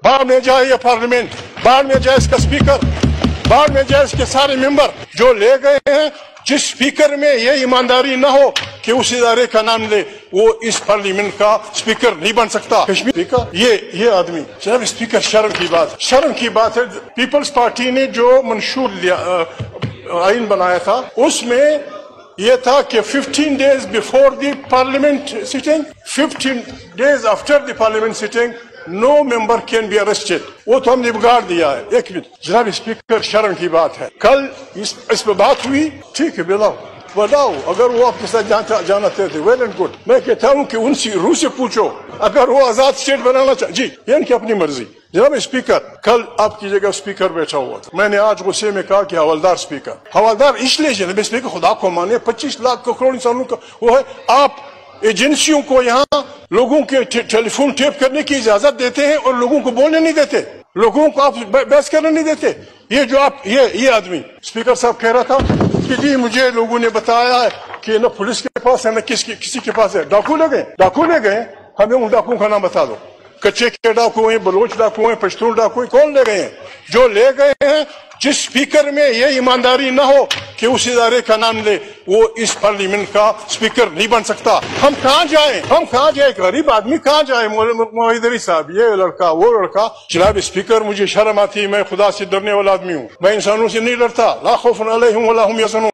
बाहर में जाए ये पार्लियामेंट, बाहर में जाए इसका स्पीकर, बाहर में जाए इसके सारे मेंबर जो ले गए हैं। जिस स्पीकर में ये ईमानदारी न हो कि उस इदारे का नाम ले, वो इस पार्लियामेंट का स्पीकर नहीं बन सकता। कश्मीर स्पीकर ये आदमी, जनाब स्पीकर, शर्म की बात है। पीपल्स पार्टी ने जो मंशूर आइन बनाया था उसमें ये था कि 15 days before the parliament sitting, 15 days after the parliament sitting, no member can be arrested। वो तो हमने बिगाड़ दिया है। एक मिनट जनाब स्पीकर, शर्म की बात है। कल इस पर बात हुई, ठीक है बताओ अगर वो आपके साथ जाना चाहते, वेल एंड गुड। मैं कहता हूँ कि उनसे रूस से पूछो अगर वो आजाद स्टेट बनाना चाहे, जी ये इनकी अपनी मर्जी। जनाब स्पीकर, कल आपकी जगह स्पीकर बैठा हुआ था, मैंने आज गुस्से में कहा कि हवलदार स्पीकर, हवलदार इसलिए जनाब स्पीकर खुदा को माने 25 लाख करोड़ इंसानों का वो है। आप एजेंसियों को यहाँ लोगों के टेलीफोन टेप करने की इजाजत देते हैं और लोगों को बोलने नहीं देते, लोगों को आप बहस करने नहीं देते। ये जो आप ये आदमी स्पीकर साहब कह रहा था कि जी मुझे लोगों ने बताया है कि न पुलिस के पास है न किसी के पास है, डाकू ले गए। हमें उन डाकुओं का नाम बता दो। कच्चे के डाकू हैं, बलोच डाकू हैं, पश्तून डाकू हैं, कौन ले गए हैं? जो ले गए हैं, जिस स्पीकर में ये ईमानदारी न हो कि उस इदारे का नाम ले, वो इस पार्लियामेंट का स्पीकर नहीं बन सकता। हम कहाँ जाए गरीब आदमी कहाँ जाए? मोहिदरी साहब, ये लड़का वो लड़का। जनाब स्पीकर, मुझे शर्म आती है, मैं खुदा से डरने वाला आदमी हूँ, मैं इंसानों से नहीं डरता। ला खौफुन अलैहिम वला हुम यहज़नून।